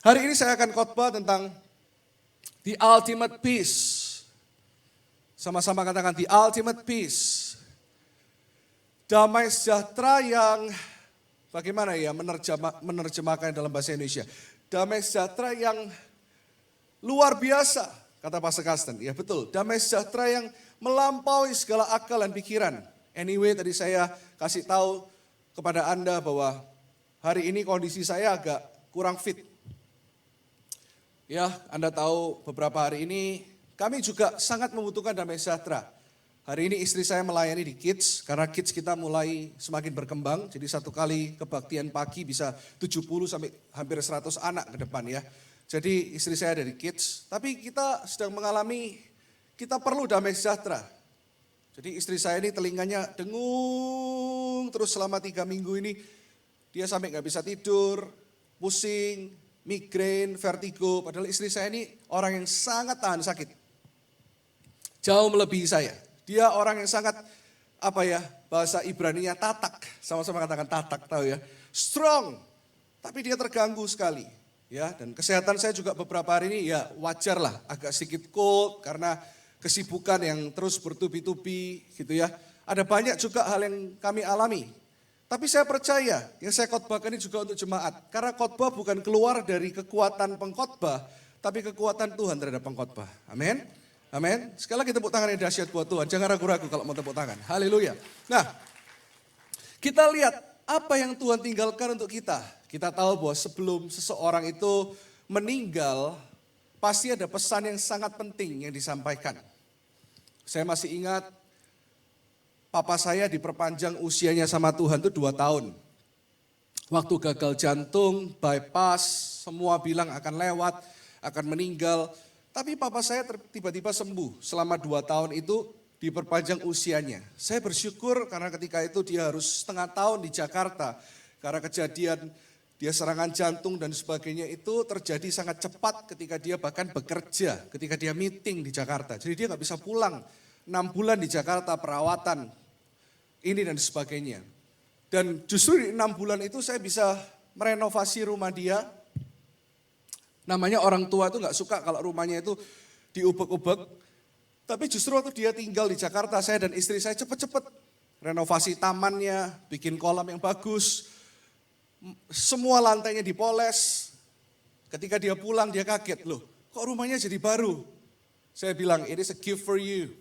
Hari ini saya akan khotbah tentang the ultimate peace. Sama-sama katakan the ultimate peace. Damai sejahtera yang bagaimana ya menerjemahkan dalam bahasa Indonesia. Damai sejahtera yang luar biasa, kata Pastor Karsten. Ya betul, damai sejahtera yang melampaui segala akal dan pikiran. Anyway, tadi saya kasih tahu kepada Anda bahwa hari ini kondisi saya agak kurang fit. Ya, Anda tahu beberapa hari ini kami juga sangat membutuhkan damai sejahtera. Hari ini istri saya melayani di kids, karena kids kita mulai semakin berkembang. Jadi satu kali kebaktian pagi bisa 70 sampai hampir 100 anak ke depan ya. Jadi istri saya dari kids, tapi kita sedang mengalami, kita perlu damai sejahtera. Jadi istri saya ini telinganya dengung terus selama 3 minggu ini. Dia sampai gak bisa tidur, pusing, migrain, vertigo. Padahal istri saya ini orang yang sangat tahan sakit. Jauh melebihi saya. Dia orang yang sangat, bahasa Ibraninya tatak. Sama-sama katakan tatak, tahu ya. Strong, tapi dia terganggu sekali. Ya, dan kesehatan saya juga beberapa hari ini ya wajar lah. Agak sedikit cold karena kesibukan yang terus bertubi-tubi gitu ya. Ada banyak juga hal yang kami alami. Tapi saya percaya yang saya khotbahkan ini juga untuk jemaat. Karena khotbah bukan keluar dari kekuatan pengkhotbah, tapi kekuatan Tuhan terhadap pengkhotbah. Amin. Amin. Sekali lagi tepuk tangan yang dahsyat buat Tuhan. Jangan ragu-ragu kalau mau tepuk tangan. Haleluya. Nah, kita lihat apa yang Tuhan tinggalkan untuk kita. Kita tahu bahwa sebelum seseorang itu meninggal, pasti ada pesan yang sangat penting yang disampaikan. Saya masih ingat, papa saya diperpanjang usianya sama Tuhan itu 2 tahun. Waktu gagal jantung, bypass, semua bilang akan lewat, akan meninggal. Tapi papa saya tiba-tiba sembuh. Selama 2 tahun itu diperpanjang usianya. Saya bersyukur karena ketika itu dia harus setengah tahun di Jakarta. Karena kejadian dia serangan jantung dan sebagainya itu terjadi sangat cepat ketika dia bahkan bekerja, ketika dia meeting di Jakarta. Jadi dia gak bisa pulang 6 bulan di Jakarta perawatan ini dan sebagainya. Dan justru di 6 bulan itu saya bisa merenovasi rumah dia. Namanya orang tua itu gak suka kalau rumahnya itu diubek-ubek. Tapi justru waktu dia tinggal di Jakarta, saya dan istri saya cepet-cepet renovasi tamannya, bikin kolam yang bagus. Semua lantainya dipoles. Ketika dia pulang dia kaget, loh kok rumahnya jadi baru? Saya bilang, it is a gift for you.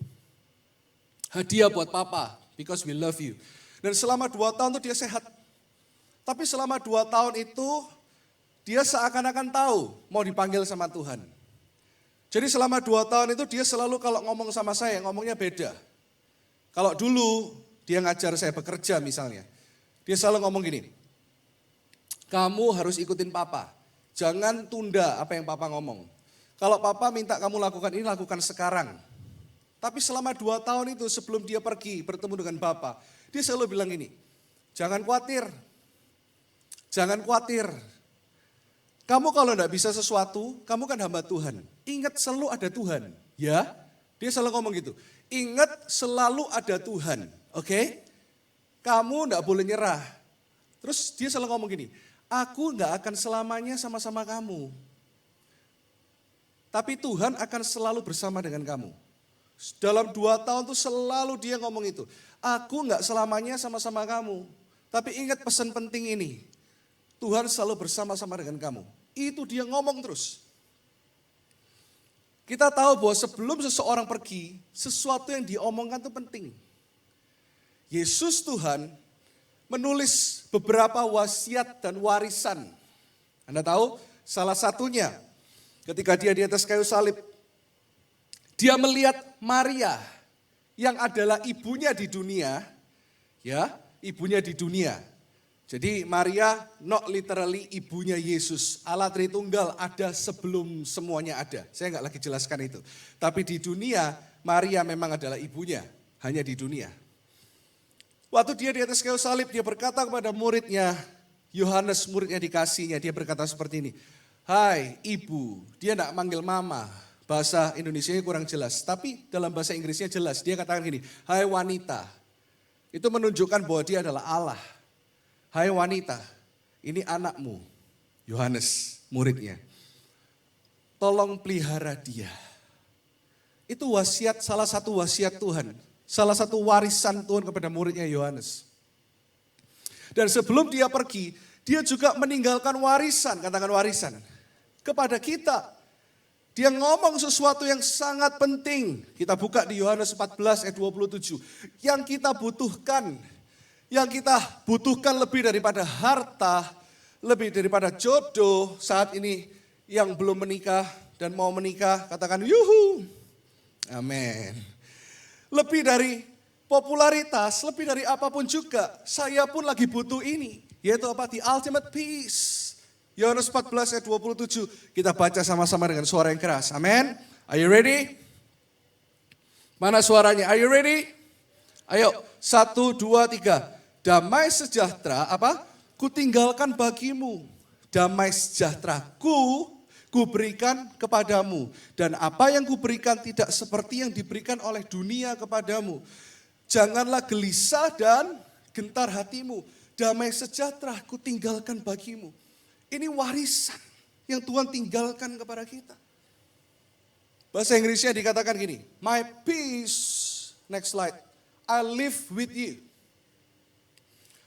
Hadiah buat papa, because we love you. Dan selama 2 tahun itu dia sehat. Tapi selama 2 tahun itu dia seakan-akan tahu mau dipanggil sama Tuhan. Jadi selama 2 tahun itu dia selalu kalau ngomong sama saya, ngomongnya beda. Kalau dulu dia ngajar saya bekerja misalnya, dia selalu ngomong gini, kamu harus ikutin papa, jangan tunda apa yang papa ngomong. Kalau papa minta kamu lakukan ini, lakukan sekarang. Tapi selama 2 tahun itu sebelum dia pergi bertemu dengan papa, dia selalu bilang ini, jangan khawatir, jangan khawatir. Kamu kalau enggak bisa sesuatu, kamu kan hamba Tuhan. Ingat selalu ada Tuhan, ya. Dia selalu ngomong gitu, ingat selalu ada Tuhan, oke? Kamu enggak boleh nyerah. Terus dia selalu ngomong gini, aku enggak akan selamanya sama-sama kamu. Tapi Tuhan akan selalu bersama dengan kamu. Dalam 2 tahun itu selalu dia ngomong itu. Aku enggak selamanya sama-sama kamu. Tapi ingat pesan penting ini. Tuhan selalu bersama-sama dengan kamu. Itu dia ngomong terus. Kita tahu bahwa sebelum seseorang pergi, sesuatu yang diomongkan itu penting. Yesus Tuhan menulis beberapa wasiat dan warisan. Anda tahu salah satunya ketika dia di atas kayu salib. Dia melihat Maria yang adalah ibunya di dunia. Ya, ibunya di dunia. Jadi Maria not literally ibunya Yesus. Allah Tritunggal ada sebelum semuanya ada. Saya enggak lagi jelaskan itu. Tapi di dunia Maria memang adalah ibunya. Hanya di dunia. Waktu dia di atas kayu salib, dia berkata kepada muridnya, Yohanes muridnya dikasihnya, dia berkata seperti ini. Hai ibu, dia enggak manggil mama, bahasa Indonesianya kurang jelas. Tapi dalam bahasa Inggrisnya jelas, dia katakan gini, hai wanita. Itu menunjukkan bahwa dia adalah Allah. Hai wanita, ini anakmu, Yohanes muridnya. tolong pelihara dia. Itu salah satu wasiat Tuhan. Salah satu warisan Tuhan kepada muridnya Yohanes. Dan sebelum dia pergi, dia juga meninggalkan warisan, katakan warisan, kepada kita. Dia ngomong sesuatu yang sangat penting. Kita buka di Yohanes 14 ayat 27. Yang kita butuhkan lebih daripada harta, lebih daripada jodoh saat ini yang belum menikah dan mau menikah, katakan yuhu. Amin. Lebih dari popularitas, lebih dari apapun juga, saya pun lagi butuh ini. Yaitu apa? The ultimate peace. Yohanes 14 ayat 27, kita baca sama-sama dengan suara yang keras. Amin. Are you ready? Mana suaranya? Are you ready? Ayo, 1, 2, 3. Damai sejahtera, apa? Kutinggalkan bagimu. Damai sejahtera ku berikan kepadamu. Dan apa yang kuberikan tidak seperti yang diberikan oleh dunia kepadamu. Janganlah gelisah dan gentar hatimu. Damai sejahtera kutinggalkan bagimu. Ini warisan yang Tuhan tinggalkan kepada kita. Bahasa Inggrisnya dikatakan gini, my peace, next slide, I live with you.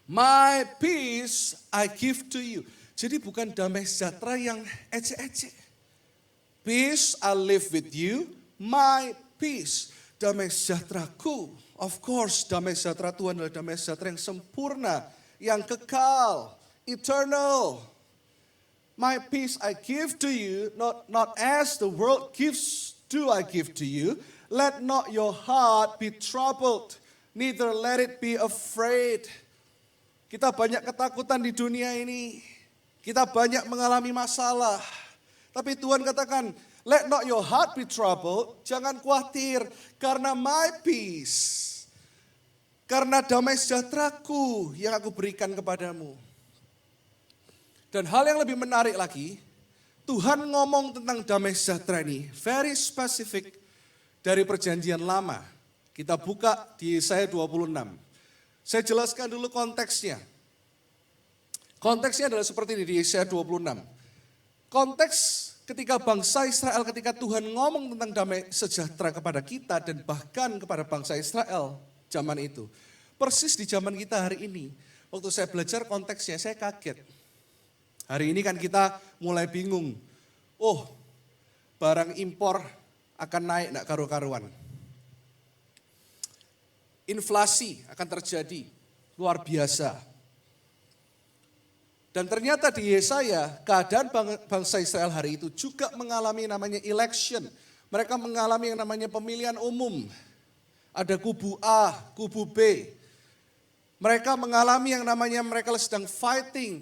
My peace I give to you. Jadi bukan damai sejahtera yang ecek-ecek. Peace I live with you, my peace. Damai sejahteraku, of course damai sejahtera Tuhan adalah damai sejahtera yang sempurna, yang kekal, eternal. My peace I give to you, not as the world gives, do I give to you. Let not your heart be troubled, neither let it be afraid. Kita banyak ketakutan di dunia ini. Kita banyak mengalami masalah. Tapi Tuhan katakan, let not your heart be troubled, jangan khawatir, karena my peace. Karena damai sejahteraku yang aku berikan kepadamu. Dan hal yang lebih menarik lagi, Tuhan ngomong tentang damai sejahtera ini very specific dari perjanjian lama. Kita buka di Yesaya 26. Saya jelaskan dulu konteksnya. Konteksnya adalah seperti ini di Yesaya 26. Konteks ketika bangsa Israel, ketika Tuhan ngomong tentang damai sejahtera kepada kita dan bahkan kepada bangsa Israel zaman itu. Persis di zaman kita hari ini. Waktu saya belajar konteksnya, saya kaget. Hari ini kan kita mulai bingung. Oh, barang impor akan naik enggak karu-karuan. Inflasi akan terjadi luar biasa. Dan ternyata di Yesaya, keadaan bangsa Israel hari itu juga mengalami namanya election. Mereka mengalami yang namanya pemilihan umum. Ada kubu A, kubu B. Mereka mengalami yang namanya mereka sedang fighting.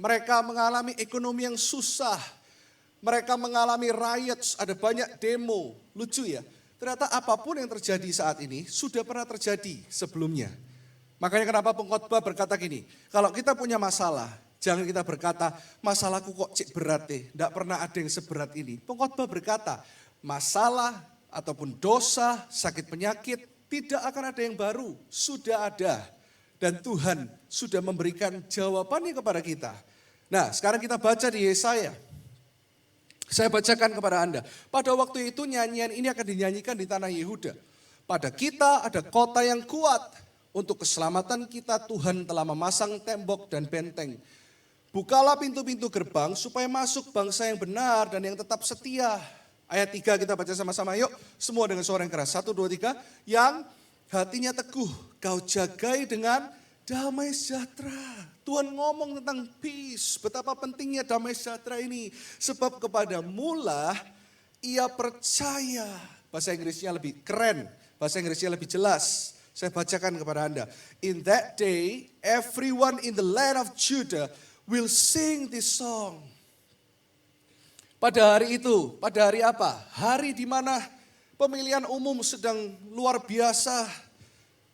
Mereka mengalami ekonomi yang susah. Mereka mengalami riots, ada banyak demo. Lucu ya, ternyata apapun yang terjadi saat ini sudah pernah terjadi sebelumnya. Makanya kenapa pengkhotbah berkata gini, kalau kita punya masalah, jangan kita berkata, masalahku kok cek berat deh, tidak pernah ada yang seberat ini. Pengkhotbah berkata, masalah ataupun dosa, sakit penyakit, tidak akan ada yang baru, sudah ada. Dan Tuhan sudah memberikan jawabannya kepada kita. Nah, sekarang kita baca di Yesaya. Saya bacakan kepada Anda. Pada waktu itu nyanyian ini akan dinyanyikan di tanah Yehuda. Pada kita ada kota yang kuat. Untuk keselamatan kita Tuhan telah memasang tembok dan benteng. Bukalah pintu-pintu gerbang supaya masuk bangsa yang benar dan yang tetap setia. Ayat 3 kita baca sama-sama. Yuk, semua dengan suara yang keras. 1, 2, 3. Yang hatinya teguh, kau jagai dengan damai sejahtera. Tuhan ngomong tentang peace, betapa pentingnya damai sejahtera ini. Sebab kepada mula ia percaya. Bahasa Inggrisnya lebih keren, bahasa Inggrisnya lebih jelas. Saya bacakan kepada Anda. In that day, everyone in the land of Judah will sing this song. Pada hari itu, pada hari apa? Hari di mana pemilihan umum sedang luar biasa.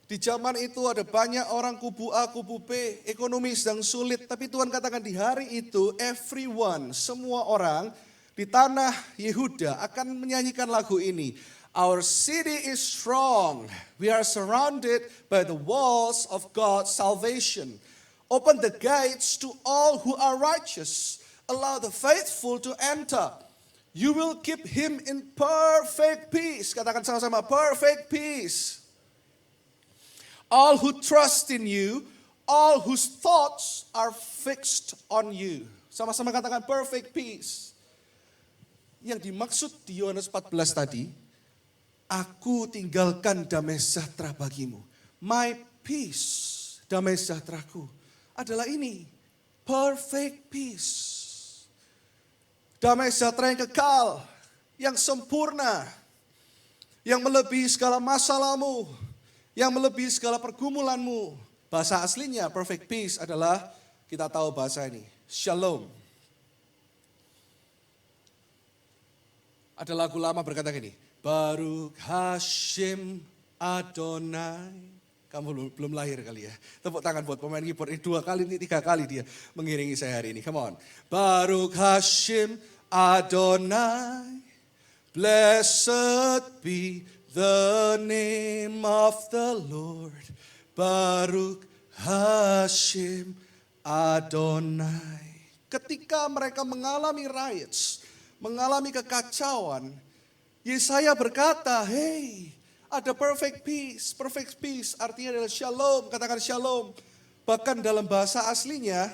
Di zaman itu ada banyak orang kubu A, kubu B, ekonomi sedang sulit. Tapi Tuhan katakan di hari itu everyone, semua orang di tanah Yehuda akan menyanyikan lagu ini. Our city is strong, we are surrounded by the walls of God's salvation. Open the gates to all who are righteous, allow the faithful to enter. You will keep him in perfect peace. Katakan sama-sama, perfect peace. All who trust in you, all whose thoughts are fixed on you. Sama-sama katakan perfect peace. Yang dimaksud di Yohanes 14 tadi, aku tinggalkan damai sejahtera bagimu. My peace, damai sejahteraku adalah ini, perfect peace. Damai sejahtera yang kekal, yang sempurna, yang melebihi segala masalahmu, yang melebihi segala pergumulanmu. Bahasa aslinya perfect peace adalah, kita tahu bahasa ini, shalom. Ada lagu lama berkata gini, Baruch Hashem Adonai. Kamu belum lahir kali ya. Tepuk tangan buat pemain keyboard ini 2 kali, ini 3 kali dia mengiringi saya hari ini. Come on. Baruch Hashem Adonai. Blessed be the name of the Lord. Baruch Hashem Adonai. Ketika mereka mengalami riots, mengalami kekacauan, Yesaya berkata, hey, ada perfect peace. Perfect peace artinya adalah shalom. Katakan shalom. Bahkan dalam bahasa aslinya,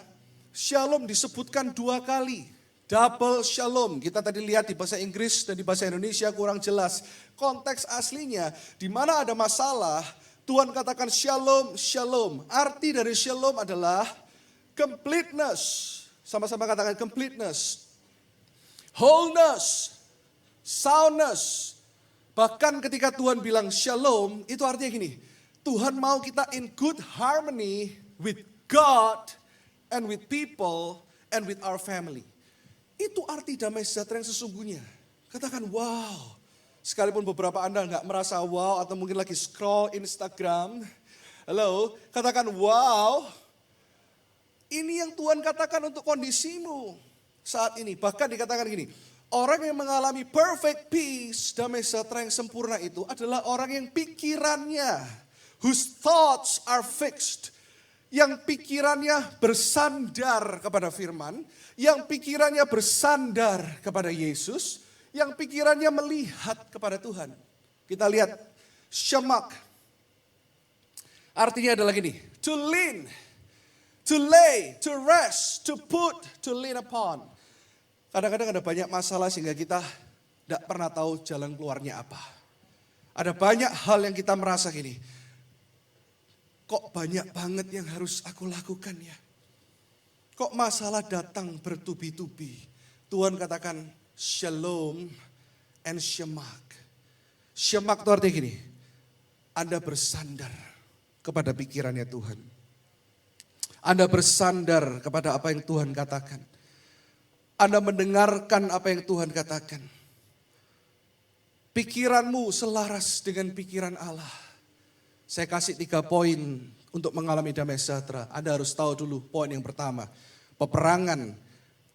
shalom disebutkan 2 kali. Double shalom. Kita tadi lihat di bahasa Inggris dan di bahasa Indonesia kurang jelas. Konteks aslinya, di mana ada masalah, Tuhan katakan shalom, shalom. Arti dari shalom adalah completeness. Sama-sama katakan completeness. Wholeness. Soundness. Bahkan ketika Tuhan bilang shalom, itu artinya gini, Tuhan mau kita in good harmony with God and with people and with our family. Itu arti damai sejahtera yang sesungguhnya. Katakan wow. Sekalipun beberapa Anda nggak merasa wow atau mungkin lagi scroll Instagram. Halo, katakan wow. Ini yang Tuhan katakan untuk kondisimu saat ini. Bahkan dikatakan gini, orang yang mengalami perfect peace, damai sejahtera yang sempurna itu adalah orang yang pikirannya, whose thoughts are fixed. Yang pikirannya bersandar kepada firman, yang pikirannya bersandar kepada Yesus, yang pikirannya melihat kepada Tuhan. Kita lihat, shemak. Artinya adalah gini, to lean, to lay, to rest, to put, to lean upon. Kadang-kadang ada banyak masalah sehingga kita tidak pernah tahu jalan keluarnya apa. Ada banyak hal yang kita merasa gini, kok banyak banget yang harus aku lakukan ya. Kok masalah datang bertubi-tubi. Tuhan katakan shalom and shemak. Shemak itu artinya gini, Anda bersandar kepada pikirannya Tuhan. Anda bersandar kepada apa yang Tuhan katakan. Anda mendengarkan apa yang Tuhan katakan. Pikiranmu selaras dengan pikiran Allah. Saya kasih 3 poin untuk mengalami damai sejahtera. Anda harus tahu dulu poin yang pertama. Peperangan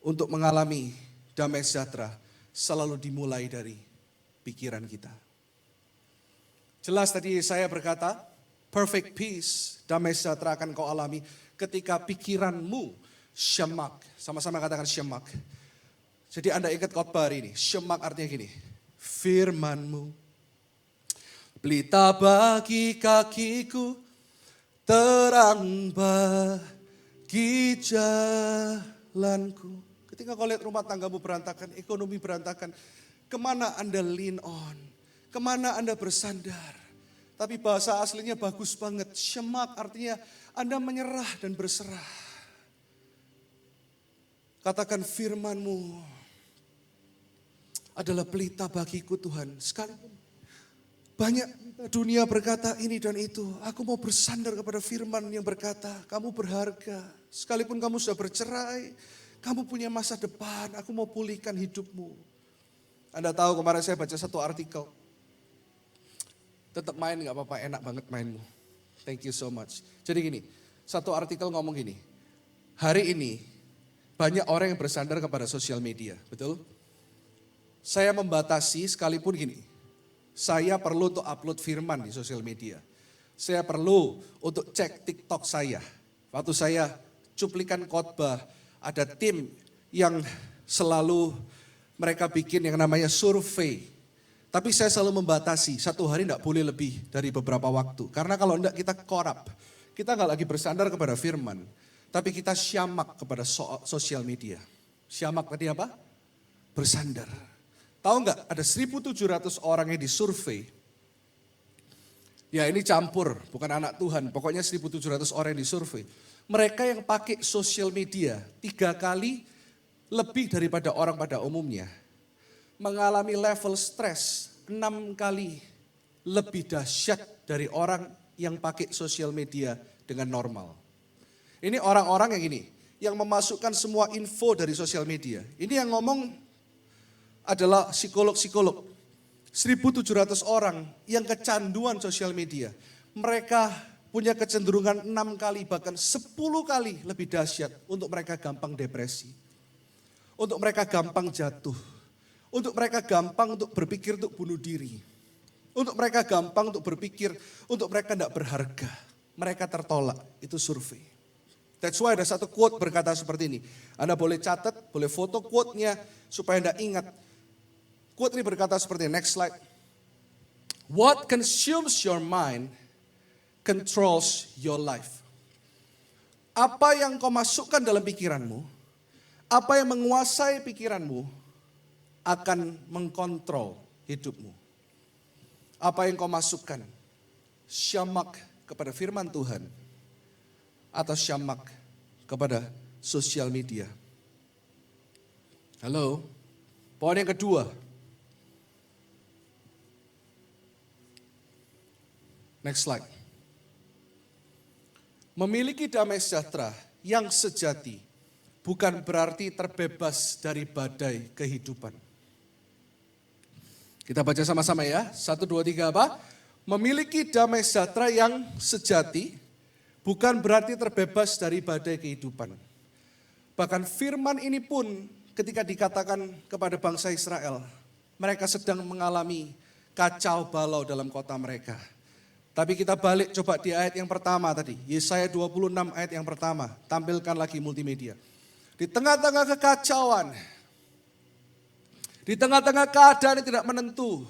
untuk mengalami damai sejahtera selalu dimulai dari pikiran kita. Jelas tadi saya berkata, perfect peace, damai sejahtera akan kau alami ketika pikiranmu shemak. Sama-sama katakan shemak. Jadi Anda ingat khotbah hari ini. Shemak artinya gini. Firman-Mu, pelita bagi kakiku, terang bagi jalanku. Ketika kau lihat rumah tanggamu berantakan, ekonomi berantakan, kemana Anda lean on? Kemana Anda bersandar? Tapi bahasa aslinya bagus banget. Shemak artinya Anda menyerah dan berserah. Katakan firman-Mu adalah pelita bagiku Tuhan. Sekalipun banyak dunia berkata ini dan itu, aku mau bersandar kepada firman yang berkata, kamu berharga. Sekalipun kamu sudah bercerai, kamu punya masa depan, aku mau pulihkan hidupmu. Anda tahu kemarin saya baca satu artikel. Tetap main gak apa-apa, enak banget mainmu. Thank you so much. Jadi gini, satu artikel ngomong gini, hari ini banyak orang yang bersandar kepada sosial media, betul? Saya membatasi sekalipun gini, saya perlu untuk upload firman di sosial media. Saya perlu untuk cek TikTok saya. Waktu saya cuplikan khotbah, ada tim yang selalu mereka bikin yang namanya survei. Tapi saya selalu membatasi, satu hari tidak boleh lebih dari beberapa waktu. Karena kalau tidak kita korup, kita nggak lagi bersandar kepada firman. Tapi kita syamak kepada sosial media. Syamak tadi apa? Bersandar. Tahu nggak ada 1.700 orang yang disurvei. Ya ini campur, bukan anak Tuhan. Pokoknya 1.700 orang yang disurvei. Mereka yang pakai sosial media 3 kali lebih daripada orang pada umumnya, mengalami level stres 6 kali lebih dahsyat dari orang yang pakai sosial media dengan normal. Ini orang-orang yang ini, yang memasukkan semua info dari sosial media. Ini yang ngomong adalah psikolog-psikolog. 1.700 orang yang kecanduan sosial media. Mereka punya kecenderungan 6 kali bahkan 10 kali lebih dahsyat untuk mereka gampang depresi. Untuk mereka gampang jatuh. Untuk mereka gampang untuk berpikir untuk bunuh diri. Untuk mereka gampang untuk berpikir, untuk mereka tidak berharga. Mereka tertolak, itu survei. That's why ada satu quote berkata seperti ini. Anda boleh catat, boleh foto quote-nya supaya Anda ingat. Quote ini berkata seperti ini, next slide. What consumes your mind controls your life. Apa yang kau masukkan dalam pikiranmu, apa yang menguasai pikiranmu akan mengkontrol hidupmu. Apa yang kau masukkan, syamak kepada firman Tuhan atau syamak kepada sosial media. Halo, poin yang kedua. Next slide. Memiliki damai sejahtera yang sejati bukan berarti terbebas dari badai kehidupan. Kita baca sama-sama ya. 1, 2, 3 apa? Memiliki damai sejahtera yang sejati bukan berarti terbebas dari badai kehidupan. Bahkan firman ini pun ketika dikatakan kepada bangsa Israel, mereka sedang mengalami kacau balau dalam kota mereka. Tapi kita balik coba di ayat yang pertama tadi. Yesaya 26 ayat yang pertama. Tampilkan lagi multimedia. Di tengah-tengah kekacauan, di tengah-tengah keadaan yang tidak menentu.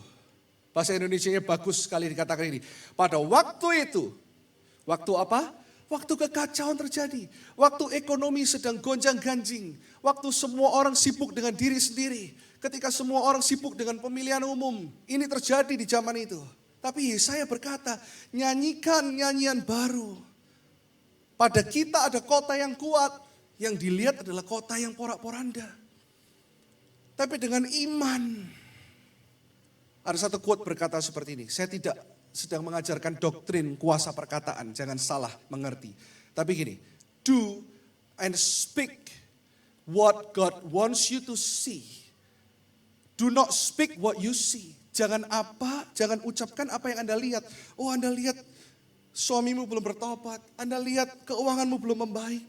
Bahasa Indonesianya bagus sekali dikatakan ini. Pada waktu itu, waktu apa? Waktu kekacauan terjadi. Waktu ekonomi sedang gonjang-ganjing. Waktu semua orang sibuk dengan diri sendiri. Ketika semua orang sibuk dengan pemilihan umum. Ini terjadi di zaman itu. Tapi Yesaya berkata, nyanyikan nyanyian baru. Pada kita ada kota yang kuat. Yang dilihat adalah kota yang porak-poranda. Tapi dengan iman. Ada satu quote berkata seperti ini. Saya tidak sedang mengajarkan doktrin kuasa perkataan. Jangan salah mengerti. Tapi gini. Do and speak what God wants you to see. Do not speak what you see. Jangan ucapkan apa yang Anda lihat. Oh Anda lihat suamimu belum bertobat. Anda lihat keuanganmu belum membaik.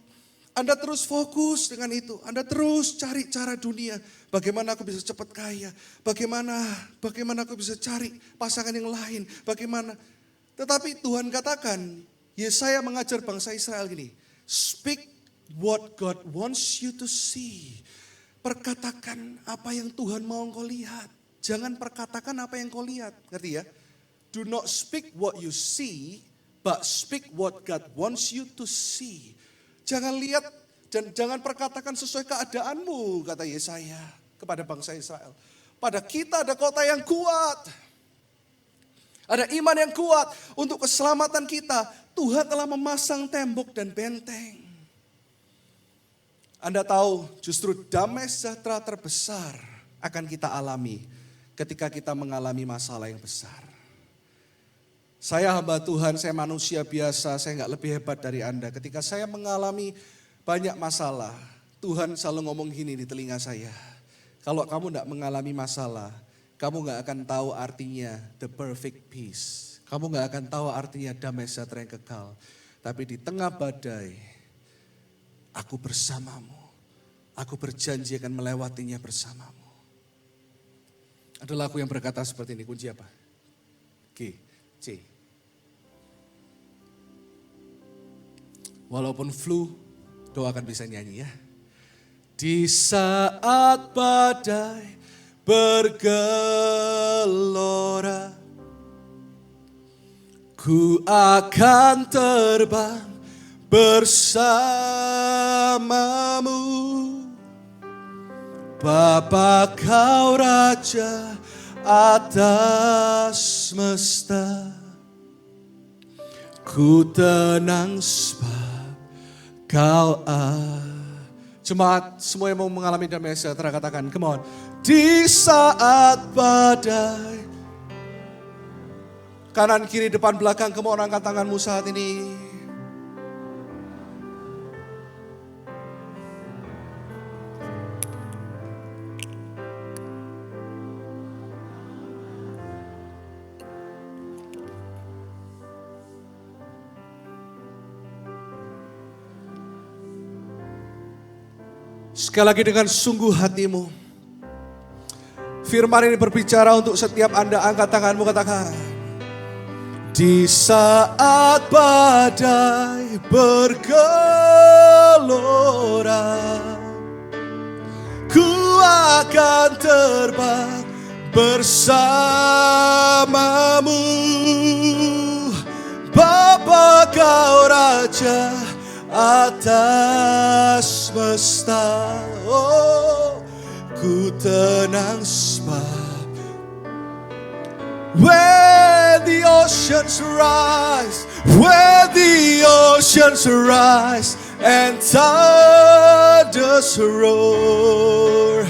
Anda terus fokus dengan itu. Anda terus cari cara dunia. Bagaimana aku bisa cepat kaya. Bagaimana aku bisa cari pasangan yang lain. Bagaimana. Tetapi Tuhan katakan. Yesaya mengajar bangsa Israel gini. Speak what God wants you to see. Perkatakan apa yang Tuhan mau engkau lihat. Jangan perkatakan apa yang kau lihat. Ngerti ya? Do not speak what you see. But speak what God wants you to see. Jangan lihat dan jangan perkatakan sesuai keadaanmu, kata Yesaya kepada bangsa Israel. Pada kita ada kota yang kuat. Ada iman yang kuat untuk keselamatan kita. Tuhan telah memasang tembok dan benteng. Anda tahu justru damai sejahtera terbesar akan kita alami ketika kita mengalami masalah yang besar. Saya hamba Tuhan, saya manusia biasa, saya nggak lebih hebat dari Anda. Ketika saya mengalami banyak masalah, Tuhan selalu ngomong gini di telinga saya. Kalau kamu nggak mengalami masalah, kamu nggak akan tahu artinya the perfect peace. Kamu nggak akan tahu artinya damai sejahtera yang kekal. Tapi di tengah badai, aku bersamamu. Aku berjanji akan melewatinya bersamamu. Ada lagu yang berkata seperti ini, kunci apa? G. C. Walaupun flu, doakan bisa nyanyi ya. Di saat badai bergelora. Ku akan terbang bersamamu, Bapa Kau Raja atas semesta. Ku tenang sebab Kau Jemaat semua yang mau mengalami damai sejahtera katakan, come on. Di saat badai, kanan, kiri, depan, belakang, come on, angkat tanganmu saat ini. Sekali lagi dengan sungguh hatimu. Firman ini berbicara untuk setiap Anda, angkat tanganmu katakan. Di saat badai bergelora, ku akan terbang bersamamu, Bapa Kau Raja atas semesta. Oh, ku tenang sebab when the oceans rise, when the oceans rise and thunders roar,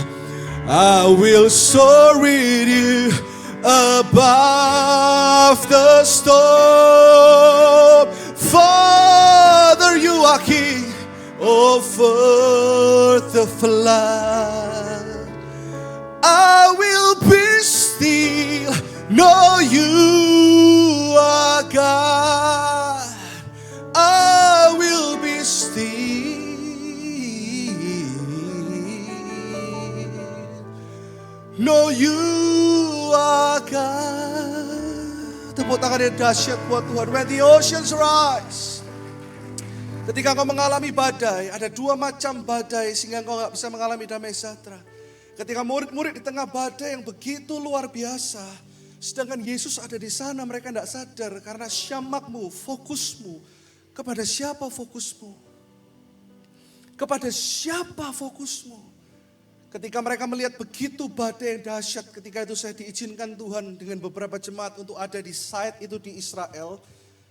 I will soar with you above the storm. Father, you are King over the flood. I will be still, know you are God. I will be still, know you are God. Tepuk tangan yang dahsyat buat Tuhan. When the oceans rise. Ketika kau mengalami badai, ada dua macam badai sehingga kau gak bisa mengalami damai sejahtera. Ketika murid-murid di tengah badai yang begitu luar biasa, sedangkan Yesus ada di sana, mereka tidak sadar karena syamakmu, fokusmu. Kepada siapa fokusmu? Kepada siapa fokusmu? Ketika mereka melihat begitu badai yang dahsyat, ketika itu saya diizinkan Tuhan dengan beberapa jemaat untuk ada di site itu di Israel.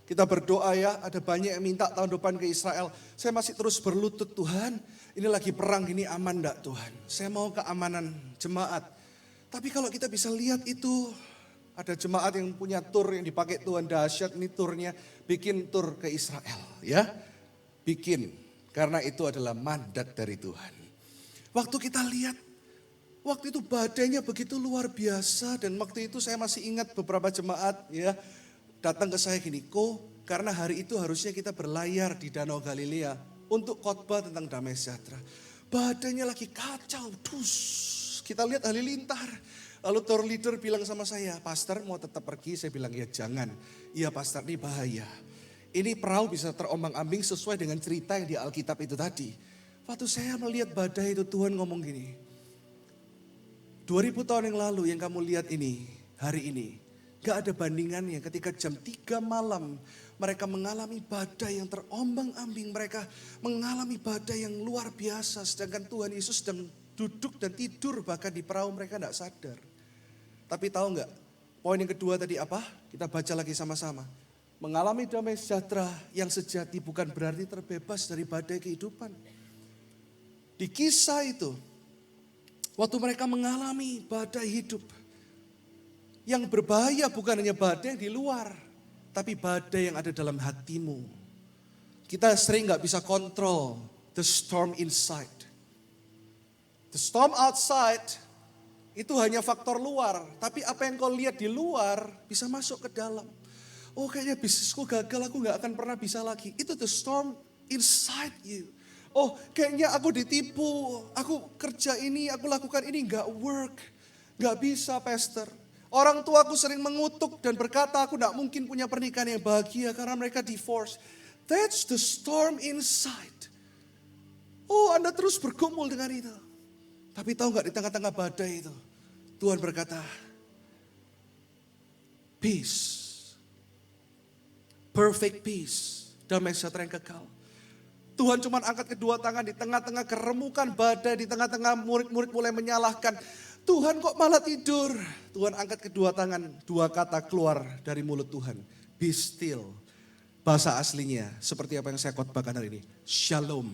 Kita berdoa ya, ada banyak yang minta tahun depan ke Israel. Saya masih terus berlutut, Tuhan, ini lagi perang gini aman enggak Tuhan? Saya mau keamanan jemaat. Tapi kalau kita bisa lihat itu, ada jemaat yang punya tur yang dipakai Tuhan dahsyat, ini turnya bikin tur ke Israel ya. Bikin, karena itu adalah mandat dari Tuhan. Waktu kita lihat, waktu itu badainya begitu luar biasa dan waktu itu saya masih ingat beberapa jemaat ya. Datang ke saya gini, karena hari itu harusnya kita berlayar di Danau Galilea untuk khotbah tentang damai sejahtera. Badainya lagi kacau, kita lihat halilintar. Lalu tour leader bilang sama saya, Pastor mau tetap pergi? Saya bilang ya jangan. Iya Pastor, ini bahaya. Ini perahu bisa terombang-ambing sesuai dengan cerita yang di Alkitab itu tadi. Waktu saya melihat badai itu Tuhan ngomong gini, 2000 tahun yang lalu yang kamu lihat ini, hari ini. Gak ada bandingannya ketika jam 3 malam mereka mengalami badai yang terombang-ambing. Mereka mengalami badai yang luar biasa. Sedangkan Tuhan Yesus sedang duduk dan tidur bahkan di perahu mereka tidak sadar. Tapi tahu gak poin yang kedua tadi apa? Kita baca lagi sama-sama. Mengalami damai sejahtera yang sejati bukan berarti terbebas dari badai kehidupan. Di kisah itu, waktu mereka mengalami badai hidup, yang berbahaya bukan hanya badai yang di luar, tapi badai yang ada dalam hatimu. Kita sering gak bisa kontrol the storm inside. The storm outside itu hanya faktor luar, tapi apa yang kau lihat di luar bisa masuk ke dalam. Oh kayaknya bisnisku gagal, aku gak akan pernah bisa lagi. Itu the storm inside you. Oh kayaknya aku ditipu, aku kerja ini, aku lakukan ini gak work. Gak bisa pastor. Orang tuaku sering mengutuk dan berkata aku tidak mungkin punya pernikahan yang bahagia karena mereka divorce. That's the storm inside. Oh Anda terus bergumul dengan itu. Tapi tahu nggak di tengah-tengah badai itu, Tuhan berkata, peace, perfect peace, damai sejahtera yang kekal. Tuhan cuma angkat kedua tangan di tengah-tengah keremukan badai, di tengah-tengah murid-murid mulai menyalahkan. Tuhan kok malah tidur? Tuhan angkat kedua tangan, dua kata keluar dari mulut Tuhan. Be still. Bahasa aslinya seperti apa yang saya khotbahkan hari ini. Shalom.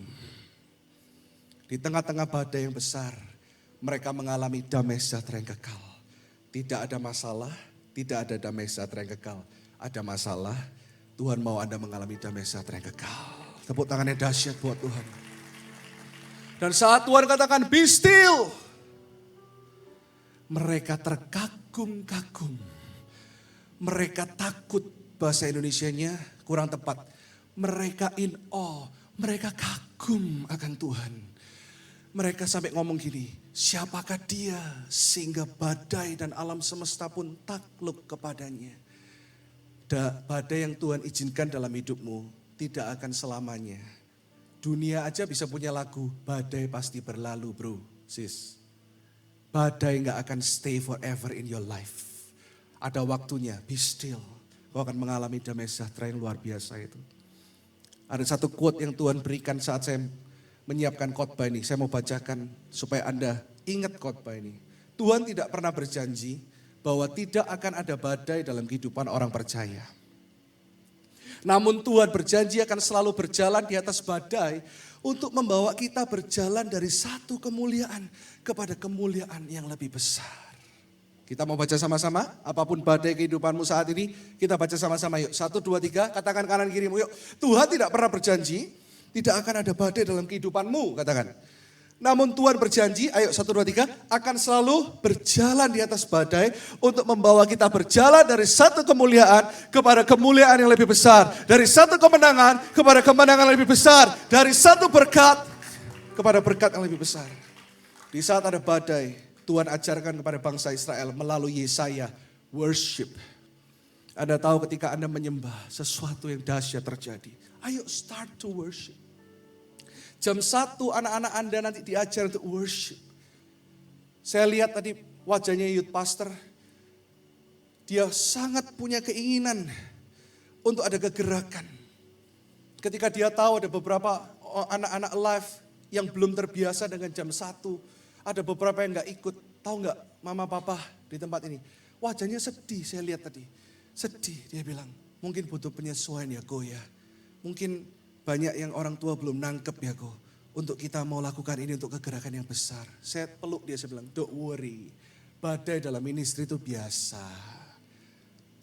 Di tengah-tengah badai yang besar, mereka mengalami damai sejahtera yang kekal. Tidak ada masalah, tidak ada damai sejahtera yang kekal. Ada masalah, Tuhan mau Anda mengalami damai sejahtera yang kekal. Tepuk tangannya dahsyat buat Tuhan. Dan saat Tuhan katakan, be still. Mereka terkagum-kagum. Mereka takut, bahasa Indonesianya kurang tepat. Mereka in awe, mereka kagum akan Tuhan. Mereka sampai ngomong gini, siapakah dia sehingga badai dan alam semesta pun takluk kepadanya. Badai yang Tuhan izinkan dalam hidupmu tidak akan selamanya. Dunia aja bisa punya lagu, badai pasti berlalu bro, sis. Badai gak akan stay forever in your life. Ada waktunya, be still. Kau akan mengalami damai sejahtera yang luar biasa itu. Ada satu quote yang Tuhan berikan saat saya menyiapkan khotbah ini. Saya mau bacakan supaya Anda ingat khotbah ini. Tuhan tidak pernah berjanji bahwa tidak akan ada badai dalam kehidupan orang percaya. Namun Tuhan berjanji akan selalu berjalan di atas badai untuk membawa kita berjalan dari satu kemuliaan kepada kemuliaan yang lebih besar. Kita mau baca sama-sama, apapun badai kehidupanmu saat ini, kita baca sama-sama yuk. 1, 2, 3, katakan kanan kirimu yuk. Tuhan tidak pernah berjanji, tidak akan ada badai dalam kehidupanmu, katakan. Namun Tuhan berjanji, ayo 1, 2, 3, akan selalu berjalan di atas badai untuk membawa kita berjalan dari satu kemuliaan kepada kemuliaan yang lebih besar. Dari satu kemenangan kepada kemenangan yang lebih besar. Dari satu berkat kepada berkat yang lebih besar. Di saat ada badai, Tuhan ajarkan kepada bangsa Israel melalui Yesaya, worship. Anda tahu ketika Anda menyembah, sesuatu yang dahsyat terjadi. Ayo start to worship. Jam 1 anak-anak Anda nanti diajar untuk worship. Saya lihat tadi wajahnya youth pastor. Dia sangat punya keinginan untuk ada kegerakan. Ketika dia tahu ada beberapa anak-anak live yang belum terbiasa dengan jam 1. Ada beberapa yang gak ikut. Tahu gak mama papa di tempat ini. Wajahnya sedih saya lihat tadi. Sedih dia bilang. Mungkin butuh penyesuaian ya Go ya. Mungkin banyak yang orang tua belum nangkep ya Go. Untuk kita mau lakukan ini untuk kegerakan yang besar. Saya peluk dia, saya bilang don't worry. Badai dalam ministry itu biasa.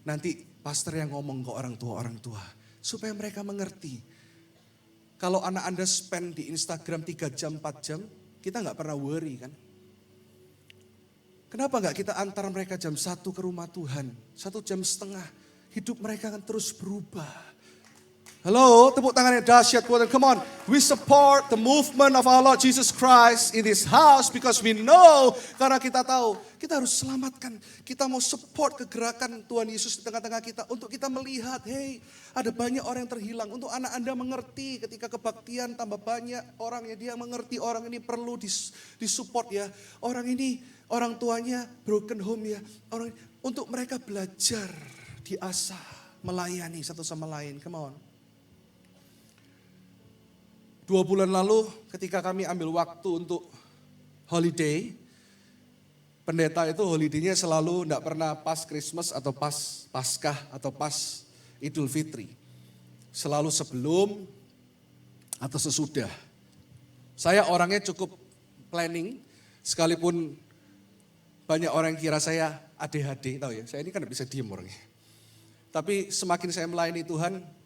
Nanti pastor yang ngomong ke orang tua. Supaya mereka mengerti. Kalau anak Anda spend di Instagram 3 jam, 4 jam. Kita gak pernah worry kan. Kenapa gak kita antar mereka jam 1 ke rumah Tuhan. 1 jam setengah. Hidup mereka akan terus berubah. Halo, tepuk tangannya dahsyat buat come on. We support the movement of our Lord Jesus Christ in this house because we know, karena kita tahu kita harus selamatkan. Kita mau support kegerakan Tuhan Yesus di tengah-tengah kita untuk kita melihat, hey, ada banyak orang yang terhilang. Untuk anak Anda mengerti ketika kebaktian tambah banyak orang ya, dia mengerti orang ini perlu disupport ya. Orang ini orang tuanya broken home ya. Untuk mereka belajar, diasah, melayani satu sama lain. Come on. 2 bulan lalu ketika kami ambil waktu untuk holiday, pendeta itu holiday-nya selalu tidak pernah pas Christmas atau pas Paskah atau pas Idul Fitri. Selalu sebelum atau sesudah. Saya orangnya cukup planning, sekalipun banyak orang kira saya ADHD, tahu ya, saya ini kan tidak bisa diem orangnya. Tapi semakin saya melayani Tuhan,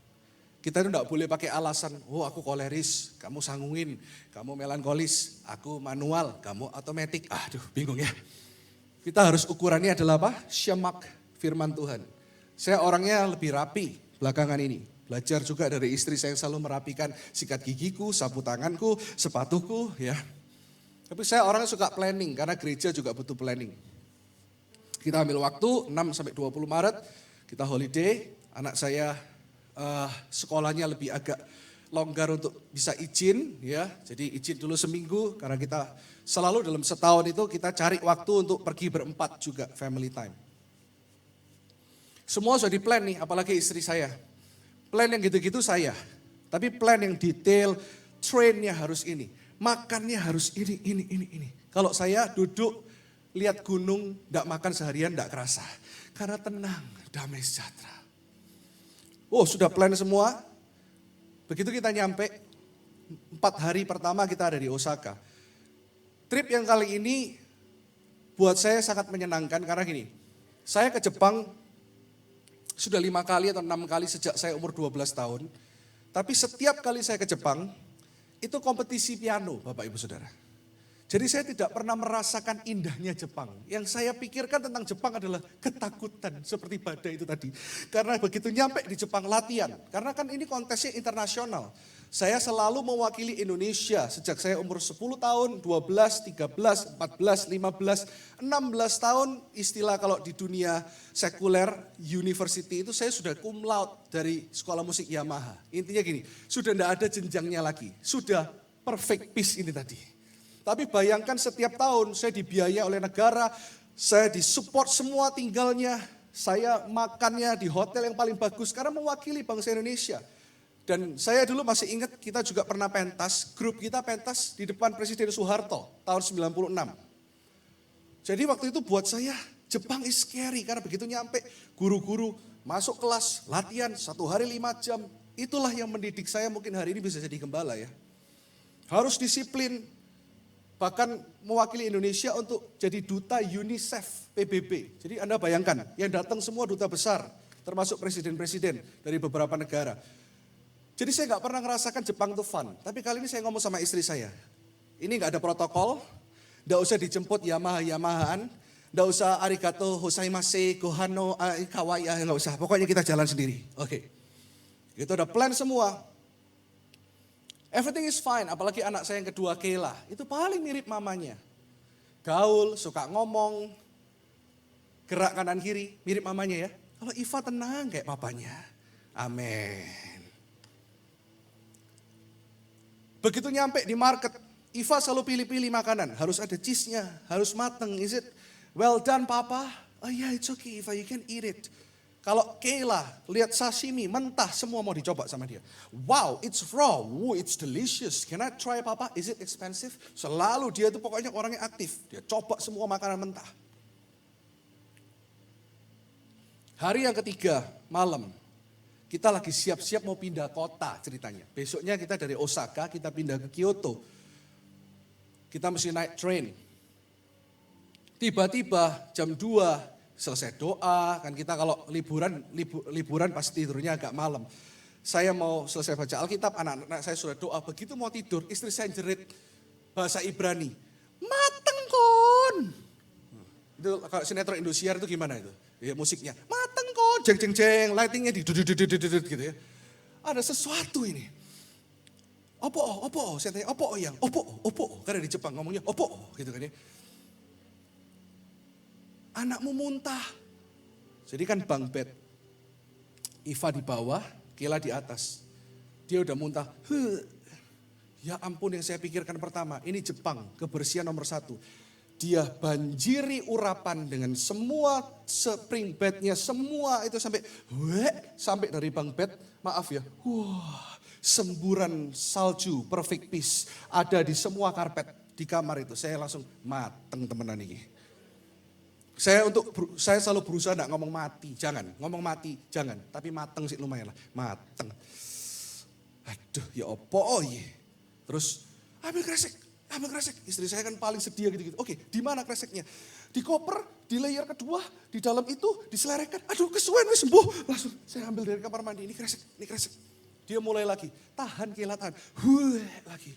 kita itu tidak boleh pakai alasan, oh aku koleris, kamu sangungin, kamu melankolis, aku manual, kamu otomatis. Aduh bingung ya. Kita harus ukurannya adalah apa? Syamak firman Tuhan. Saya orangnya lebih rapi belakangan ini. Belajar juga dari istri saya yang selalu merapikan sikat gigiku, sapu tanganku, sepatuku ya. Tapi saya orangnya suka planning karena gereja juga butuh planning. Kita ambil waktu 6-20 Maret, kita holiday, anak saya sekolahnya lebih agak longgar untuk bisa izin ya. Jadi izin dulu seminggu karena kita selalu dalam setahun itu kita cari waktu untuk pergi berempat juga family time. Semua sudah di-plan nih, apalagi istri saya. Plan yang gitu-gitu saya. Tapi plan yang detail, trainnya harus ini. Makannya harus ini. Kalau saya duduk, lihat gunung, enggak makan seharian, enggak kerasa. Karena tenang, damai sejahtera. Oh sudah plan semua. Begitu kita nyampe, 4 hari pertama kita ada di Osaka. Trip yang kali ini buat saya sangat menyenangkan karena gini. Saya ke Jepang sudah 5 kali atau 6 kali sejak saya umur 12 tahun. Tapi setiap kali saya ke Jepang, itu kompetisi piano Bapak Ibu Saudara. Jadi saya tidak pernah merasakan indahnya Jepang. Yang saya pikirkan tentang Jepang adalah ketakutan seperti badai itu tadi. Karena begitu nyampe di Jepang latihan. Karena kan ini kontesnya internasional. Saya selalu mewakili Indonesia sejak saya umur 10 tahun, 12, 13, 14, 15, 16 tahun. Istilah kalau di dunia sekuler, university itu saya sudah cum laude dari sekolah musik Yamaha. Intinya gini, sudah tidak ada jenjangnya lagi. Sudah perfect pitch ini tadi. Tapi bayangkan setiap tahun saya dibiayai oleh negara, saya disupport semua tinggalnya, saya makannya di hotel yang paling bagus karena mewakili bangsa Indonesia. Dan saya dulu masih ingat kita juga pernah pentas, grup kita pentas di depan Presiden Soeharto tahun 96. Jadi waktu itu buat saya Jepang is scary karena begitu nyampe guru-guru masuk kelas, latihan 1 hari 5 jam. Itulah yang mendidik saya mungkin hari ini bisa jadi gembala ya. Harus disiplin. Bahkan mewakili Indonesia untuk jadi duta UNICEF PBB. Jadi Anda bayangkan, yang datang semua duta besar, termasuk presiden-presiden dari beberapa negara. Jadi saya nggak pernah ngerasakan Jepang itu fun. Tapi kali ini saya ngomong sama istri saya. Ini nggak ada protokol, nggak usah dijemput Yamaha-Yamahaan, nggak usah arigato, hosaimase, gohano, kawaii, nggak usah. Pokoknya kita jalan sendiri. Oke. Itu udah plan semua. Everything is fine, apalagi anak saya yang kedua Kayla, itu paling mirip mamanya. Gaul, suka ngomong, gerak kanan kiri, mirip mamanya ya. Kalau Iva tenang kayak papanya, amin. Begitu nyampe di market, Iva selalu pilih-pilih makanan, harus ada cheese-nya, harus mateng. Is it well done papa? Oh yeah, it's okay Iva, you can eat it. Kalau Kayla lihat sashimi mentah semua mau dicoba sama dia. Wow, it's raw. Wow, it's delicious. Can I try papa? Is it expensive? Selalu dia tuh pokoknya orangnya aktif. Dia coba semua makanan mentah. Hari yang ketiga malam. Kita lagi siap-siap mau pindah kota ceritanya. Besoknya kita dari Osaka kita pindah ke Kyoto. Kita mesti naik train. Tiba-tiba jam 2 selesai doa, kan kita kalau liburan pasti tidurnya agak malam. Saya mau selesai baca Alkitab, anak-anak saya sudah doa, begitu mau tidur, istri saya jerit bahasa Ibrani, mateng kon. Itu kalau sinetron Indosiar itu gimana itu? Ya, musiknya, mateng kon, jeng, lightingnya di gitu ya. Ada sesuatu ini. Opo, saya tanya, opo yang, opo, karena di Jepang ngomongnya opo, gitu kan ya. Anakmu muntah. Jadi kan bunk bed. Iva di bawah, Kayla di atas. Dia udah muntah. Ya ampun yang saya pikirkan pertama. Ini Jepang, kebersihan nomor 1. Dia banjiri urapan dengan semua spring bednya. Semua itu sampai dari bunk bed. Maaf ya. Wah, semburan salju perfect peace. Ada di semua karpet di kamar itu. Saya langsung mateng temenan ini. Saya selalu berusaha enggak ngomong mati, ngomong mati, jangan. Tapi mateng sih lumayan lah, mateng. Aduh ya opo ye. Terus ambil kresek. Istri saya kan paling sedia gitu-gitu. Oke, di mana kreseknya? Di koper, di layer kedua, di dalam itu diselerakan. Aduh kesuwen wis sembuh. Langsung saya ambil dari kamar mandi, ini kresek. Dia mulai lagi, tahan Kayla tahan. Lagi.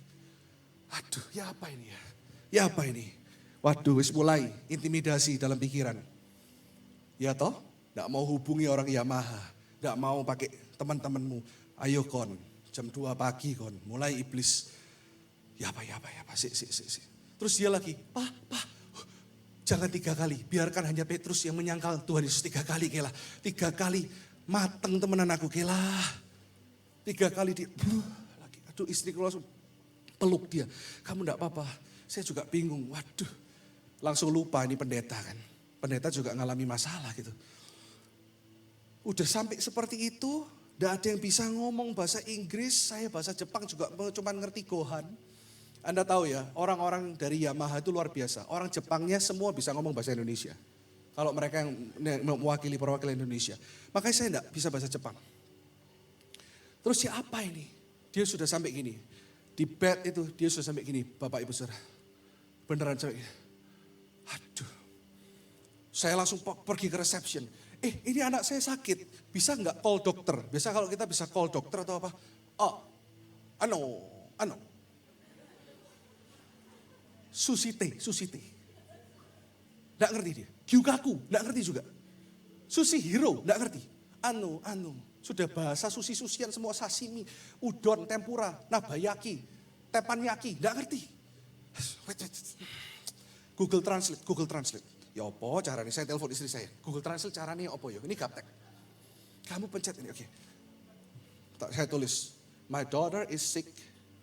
Aduh ya apa ini ya? Ya apa ini? Waduh, wis mulai intimidasi dalam pikiran. Ya toh, enggak mau hubungi orang Yamaha, enggak mau pakai teman-temanmu. Ayo kon, jam 2 pagi kon, mulai iblis. Ya apa, sik. Terus dia lagi, Pak, jangan 3 kali, biarkan hanya Petrus yang menyangkal Tuhan Yesus 3 kali Kayla. 3 kali mateng temenan aku Kayla. 3 kali dia, lagi. Waduh, istriku langsung peluk dia. Kamu enggak apa-apa, saya juga bingung. Waduh, langsung lupa ini pendeta kan. Pendeta juga ngalami masalah gitu. Udah sampai seperti itu, enggak ada yang bisa ngomong bahasa Inggris, saya bahasa Jepang juga cuma ngerti Gohan. Anda tahu ya, orang-orang dari Yamaha itu luar biasa. Orang Jepangnya semua bisa ngomong bahasa Indonesia. Kalau mereka yang mewakili perwakilan Indonesia. Makanya saya enggak bisa bahasa Jepang. Terus siapa ini? Dia sudah sampai gini. Di bed itu dia sudah sampai gini, Bapak Ibu Saudara. Beneran sampai gini. Aduh. Saya langsung pergi ke reception. Ini anak saya sakit. Bisa enggak call dokter? Biasa kalau kita bisa call dokter atau apa? Ano. Susite. Enggak ngerti dia. Gyukaku, enggak ngerti juga. Sushihiro, enggak ngerti. Anu. Sudah bahasa sushi-susian semua, sashimi, udon, tempura, nabayaki, teppanyaki, enggak ngerti. Google Translate. Ya apa caranya? Saya telepon istri saya. Google Translate caranya apa ya? Ini gaptek. Kamu pencet ini, oke. Saya tulis, my daughter is sick,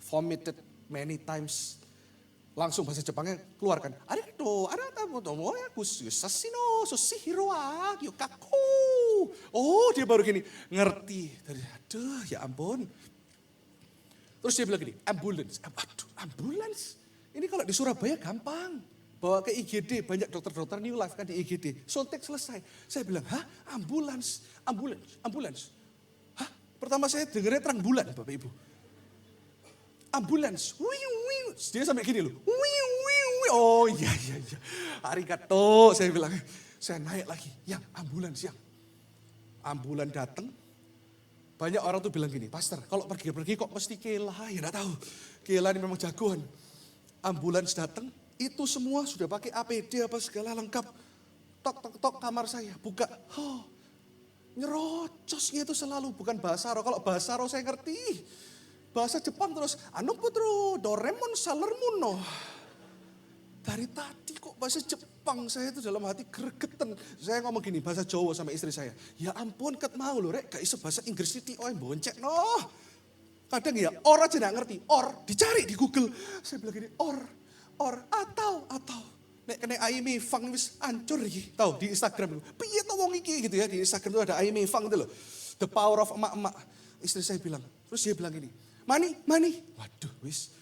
vomited many times. Langsung bahasa Jepangnya keluarkan. Arigatou, aratamu tomo ya sasino, sushihiro wa gyukaku. Oh, dia baru gini, ngerti. Aduh, ya ampun. Terus dia bilang gini, ambulance. Aduh, ambulance. Ini kalau di Surabaya gampang. Bawa ke IGD, banyak dokter-dokter New Life kan di IGD. Suntik selesai. Saya bilang, ambulance. Pertama saya dengarnya terang bulan, Bapak Ibu. Ambulance. Dia sampai gini loh. Oh iya. Arigato, saya bilang. Saya naik lagi. Yang ambulans. Ambulan datang. Banyak orang tuh bilang gini, Pastor, kalau pergi kok mesti Kela. Ya enggak tahu. Kela ini memang jagoan. Ambulans datang, itu semua sudah pakai APD apa segala lengkap. Tok kamar saya, buka. Nyerocosnya itu selalu bukan bahasa Ro. Kalau bahasa Ro saya ngerti. Bahasa Jepang terus, anu putru, Doraemon, Sailor Moon. No. Dari tadi kok bahasa Jepang, saya itu dalam hati gregetan. Saya ngomong gini, bahasa Jawa sama istri saya. Ya ampun, ket mau loh rek, gak iso bahasa Inggris itu, boncek no. Kadang ya, aja gak ngerti, dicari di Google. Saya bilang gini, atau. Nek kena Aimi Fang wis ancur iki. Tahu di Instagram itu. Piye to wong iki gitu ya, di Instagram itu ada Aimi Fang itu loh. The power of emak-emak. Istri saya bilang, terus dia bilang gini, Mani. Waduh, wis.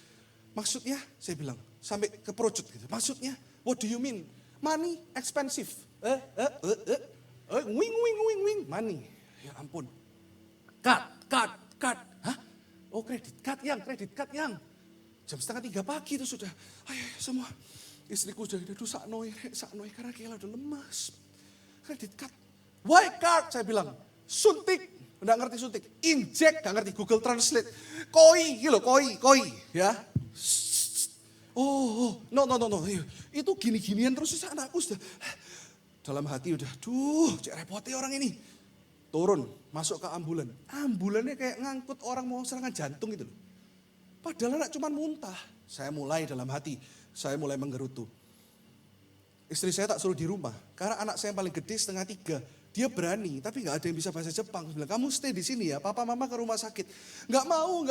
Maksudnya, saya bilang, sampai ke perucut gitu. Maksudnya, what do you mean? Money expensive. Wing. Money. Ya ampun. Cut. Hah? Oh kredit card yang. Jam 2:30 pagi itu sudah. Ayo semua. Istriku udah saknoi karena Kela udah lemas. Kredit card. Why card? Saya bilang, suntik. Nggak ngerti suntik, injek, nggak ngerti Google Translate. Koi. Ya. No. Itu gini-ginian terus anakku sudah. Dalam hati udah, cek repotnya orang ini. Turun, masuk ke ambulan. Ambulannya kayak ngangkut orang mau serangan jantung gitu loh. Padahal anak cuma muntah. Saya mulai dalam hati, saya mulai menggerutu. Istri saya tak suruh di rumah, karena anak saya yang paling gede 2:30. Dia berani, tapi gak ada yang bisa bahasa Jepang. Dia bilang, kamu stay di sini ya, papa mama ke rumah sakit. Gak mau.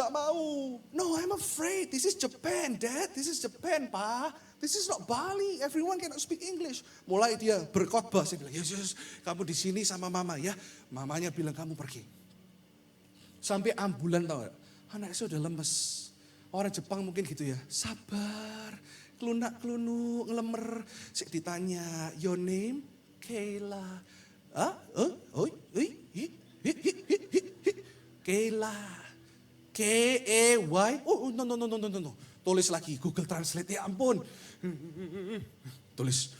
No, I'm afraid. This is Japan, Dad. This is Japan, Pa. This is not Bali. Everyone cannot speak English. Mulai dia berkhotbah. Saya bilang, Yesus, kamu di sini sama mama ya. Mamanya bilang, kamu pergi. Sampai ambulan tau gak? Anak saya udah lemes. Orang Jepang mungkin gitu ya. Sabar, kelunak-kelunuk, ngelemer. Saya ditanya, your name? Kela. Kela. K-E-Y. No. Tulis lagi Google Translate, ya ampun. Tulis.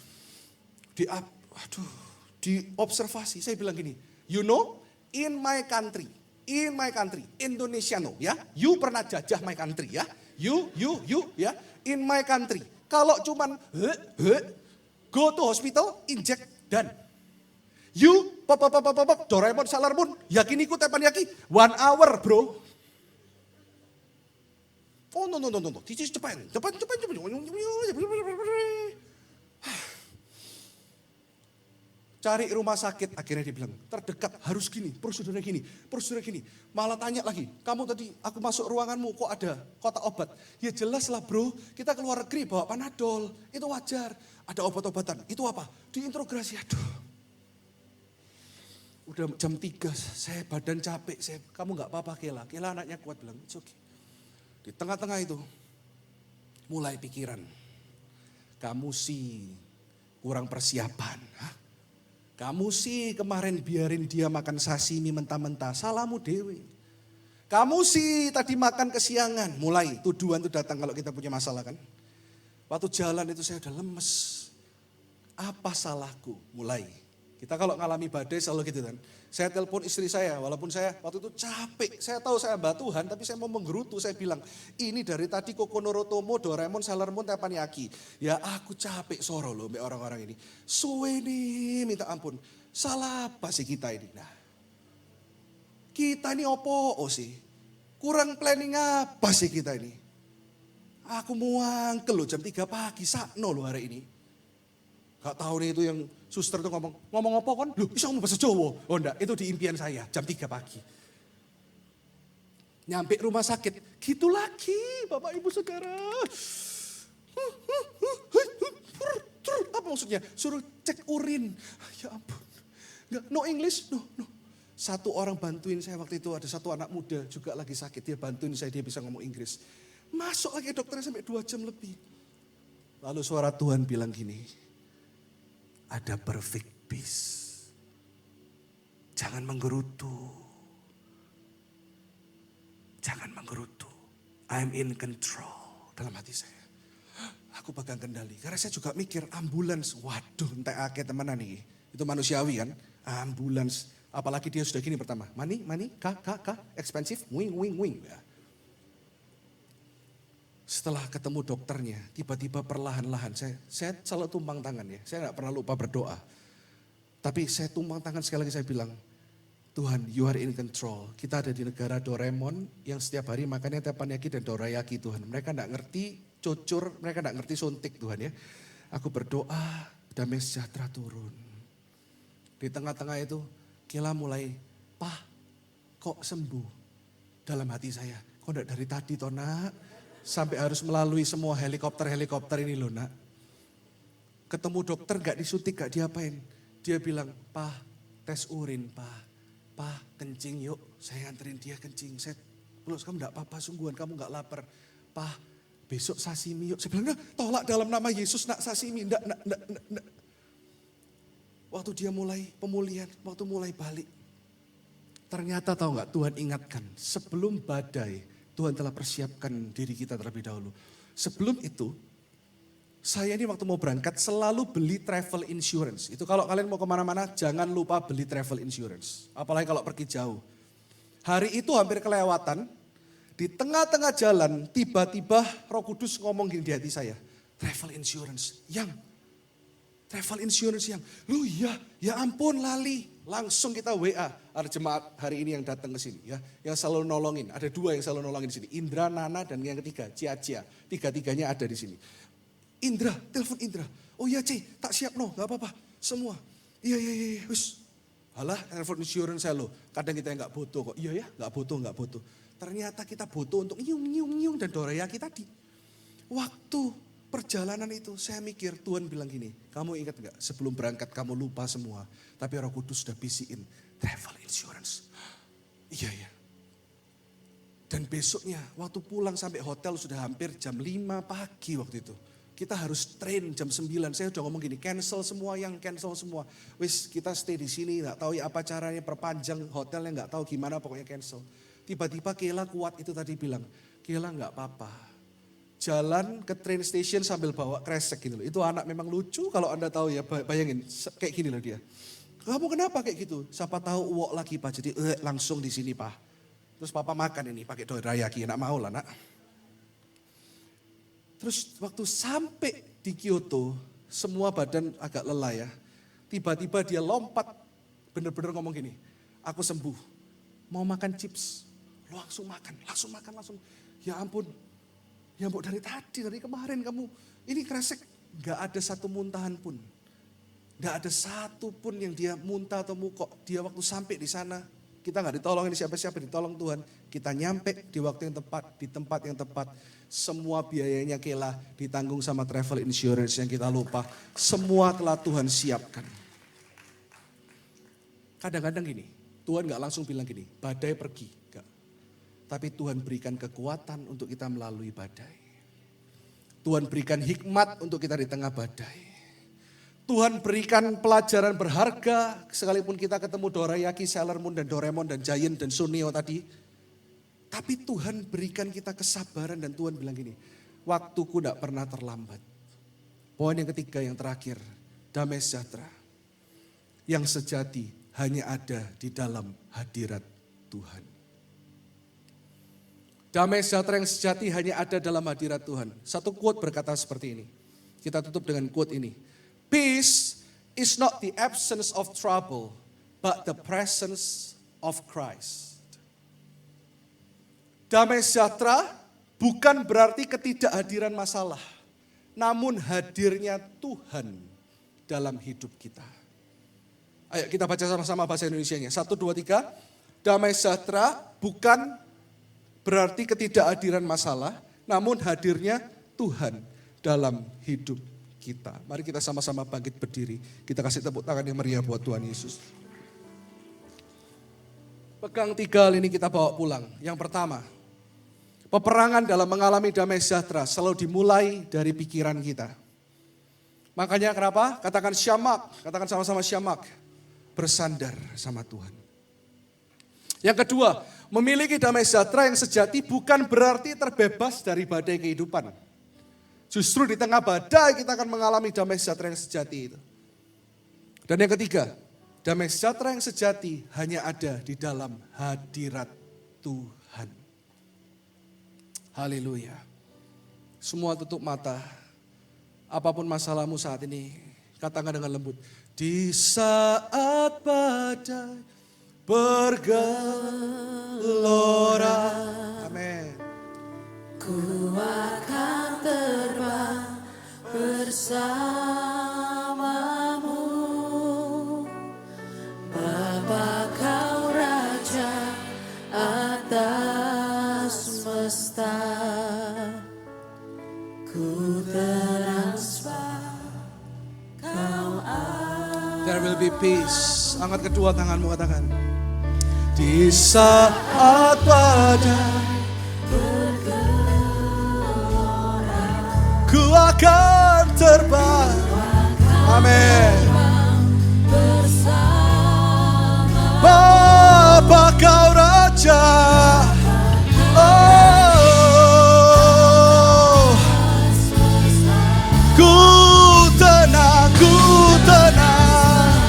Di observasi, saya bilang gini. You know, in my country, Indonesia no, ya. You pernah jajah my country, ya. You, ya. In my country. Kalau cuman, go to hospital, inject, done. You, Doraemon, Sailor Moon, yakiniku teppanyaki, 1 hour bro. Oh no. This is Japan. Cari rumah sakit, akhirnya dia bilang, terdekat harus gini, prosedurnya gini, prosedurnya gini. Malah tanya lagi, kamu tadi aku masuk ruanganmu kok ada kotak obat. Ya jelas lah bro, kita keluar negeri bawa Panadol, itu wajar. Ada obat-obatan, itu apa? Diintegrasi, aduh. Udah jam 3, saya badan capek, kamu gak apa-apa Kela. Kela anaknya kuat bilang, it's okay. Di tengah-tengah itu, mulai pikiran, kamu sih kurang persiapan. Hah? Kamu sih kemarin biarin dia makan sashimi mentah-mentah, salahmu dewe. Kamu sih tadi makan kesiangan, mulai tuduhan itu datang kalau kita punya masalah kan. Waktu jalan itu saya udah lemes, apa salahku? Mulai. Kita kalau ngalami badai selalu gitu kan. Saya telepon istri saya, walaupun saya waktu itu capek. Saya tahu saya hamba Tuhan, tapi saya mau menggerutu. Saya bilang, ini dari tadi Koko Norotomo, Doraemon, Sailor Moon, Teppanyaki. Ya aku capek soro loh mbak orang-orang ini. Suwe nih, minta ampun. Salah apa sih kita ini? Nah, kita ini opo sih? Kurang planning apa sih kita ini? Aku muangkel loh jam 3 pagi, sakno loh hari ini. Gak tahu nih itu yang suster tuh ngomong apa kan? Loh bisa ngomong bahasa Jawa? Oh enggak, itu di impian saya jam 3 pagi. Nyampe rumah sakit, gitu lagi Bapak Ibu Saudara. Apa maksudnya? Suruh cek urin. Ya ampun. Enggak, no English, no. Satu orang bantuin saya waktu itu, ada satu anak muda juga lagi sakit. Dia bantuin saya, dia bisa ngomong Inggris. Masuk lagi dokternya sampai 2 jam lebih. Lalu suara Tuhan bilang gini, ada perfect peace. Jangan menggerutu. Jangan menggerutu. I'm in control. Dalam hati saya. Aku pegang kendali. Karena saya juga mikir ambulans. Waduh entek akeh temenan nih. Itu manusiawi kan. Ambulans. Apalagi dia sudah gini pertama. Money, expensive, wing. Ya. Setelah ketemu dokternya, tiba-tiba perlahan-lahan saya selalu tumpang tangan ya. Saya gak pernah lupa berdoa. Tapi saya tumpang tangan sekali lagi saya bilang, Tuhan you are in control. Kita ada di negara Doraemon yang setiap hari makannya teppanyaki dan dorayaki Tuhan. Mereka gak ngerti cucur, mereka gak ngerti suntik Tuhan ya. Aku berdoa, damai sejahtera turun. Di tengah-tengah itu, Kela mulai, Pah kok sembuh? Dalam hati saya, kok gak dari tadi toh nak? Sampai harus melalui semua helikopter ini loh nak. Ketemu dokter gak disuntik, gak diapain. Dia bilang, Pah tes urin Pah kencing yuk. Saya nganterin dia kencing. Saya peluk, kamu gak apa-apa sungguhan, kamu gak lapar. Pah besok sashimi yuk. Saya bilang, tolak dalam nama Yesus nak sashimi. Nggak. Waktu dia mulai pemulihan, waktu mulai balik. Ternyata tahu gak Tuhan ingatkan, sebelum badai, Tuhan telah persiapkan diri kita terlebih dahulu. Sebelum itu, saya ini waktu mau berangkat selalu beli travel insurance. Itu kalau kalian mau kemana-mana jangan lupa beli travel insurance. Apalagi kalau pergi jauh. Hari itu hampir kelewatan, di tengah-tengah jalan tiba-tiba Roh Kudus ngomong gini di hati saya. Travel insurance, travel insurance lu ya ampun lali. Langsung kita WA, ada jemaat hari ini yang datang ke sini ya, yang selalu nolongin. Ada 2 yang selalu nolongin di sini, Indra, Nana dan yang ketiga Cia. Tiga-tiganya ada di sini. Indra, telepon Indra. Oh iya Ci, tak siap no, nggak apa-apa, semua. Iya, wis. Halah, telepon insurance saya lo. Kadang kita nggak butuh kok. Iya ya, nggak butuh. Ternyata kita butuh untuk nyung dan dorayaki tadi. Waktu perjalanan itu saya mikir Tuhan bilang gini, kamu ingat gak sebelum berangkat kamu lupa semua. Tapi Roh Kudus sudah bisiin travel insurance. Iya ya. Dan besoknya waktu pulang sampai hotel sudah hampir jam 5 pagi waktu itu. Kita harus train jam 9. Saya udah ngomong gini, cancel semua. Wis kita stay di sini, gak tahu ya apa caranya, perpanjang hotelnya gak tahu gimana, pokoknya cancel. Tiba-tiba Kela kuat itu tadi bilang, Kela gak apa-apa. Jalan ke train station sambil bawa kresek gitu loh. Itu anak memang lucu kalau Anda tahu ya, bayangin kayak gini loh dia. Kamu kenapa kayak gitu? Siapa tahu uwok lagi Pak, jadi langsung di sini Pak. Terus Papa makan ini pakai dorayaki, nak mau lah nak. Terus waktu sampai di Kyoto, semua badan agak lelah ya. Tiba-tiba dia lompat, bener-bener ngomong gini, aku sembuh, mau makan chips. Langsung makan. Ya ampun. Ya dari tadi, dari kemarin kamu, ini kresek gak ada satu muntahan pun. Tidak ada satu pun yang dia muntah atau mukok. Dia waktu sampai di sana, kita nggak ditolongin siapa-siapa, ditolong Tuhan. Kita nyampe di waktu yang tepat, di tempat yang tepat. Semua biayanya Kela ditanggung sama travel insurance yang kita lupa. Semua telah Tuhan siapkan. Kadang-kadang gini, Tuhan nggak langsung bilang gini, badai pergi. Enggak. Tapi Tuhan berikan kekuatan untuk kita melalui badai. Tuhan berikan hikmat untuk kita di tengah badai. Tuhan berikan pelajaran berharga, sekalipun kita ketemu Dorayaki, Sailor Moon, dan Doraemon, dan Giant, dan Suneo tadi. Tapi Tuhan berikan kita kesabaran dan Tuhan bilang gini, waktuku tidak pernah terlambat. Poin yang ketiga, yang terakhir, damai sejahtera. Yang sejati hanya ada di dalam hadirat Tuhan. Damai sejahtera yang sejati hanya ada dalam hadirat Tuhan. Satu quote berkata seperti ini. Kita tutup dengan quote ini. Peace is not the absence of trouble, but the presence of Christ. Damai sejahtera bukan berarti ketidakhadiran masalah, namun hadirnya Tuhan dalam hidup kita. Ayo kita baca sama-sama bahasa Indonesianya. 1, 2, 3. Damai sejahtera bukan berarti ketidakhadiran masalah, namun hadirnya Tuhan dalam hidup kita. Mari kita sama-sama bangkit berdiri. Kita kasih tepuk tangan yang meriah buat Tuhan Yesus. Pegang 3 hal ini kita bawa pulang. Yang pertama, peperangan dalam mengalami damai sejahtera selalu dimulai dari pikiran kita. Makanya kenapa? Katakan syamak, katakan sama-sama syamak. Bersandar sama Tuhan. Yang kedua, memiliki damai sejahtera yang sejati bukan berarti terbebas dari badai kehidupan. Justru di tengah badai kita akan mengalami damai sejahtera yang sejati itu. Dan yang ketiga, damai sejahtera yang sejati hanya ada di dalam hadirat Tuhan. Haleluya. Semua tutup mata. Apapun masalahmu saat ini, katakan dengan lembut. Di saat badai bergelora. Amin. Ku akan terbang bersamamu, Bapa Kau Raja atas semesta. Ku transfer Kau ada. There will be peace. Angkat kedua tanganmu, katakan. Di saat badai ku akan terbang. Amin. Bapa Kau Raja. Oh, ku tenang, ku tenang.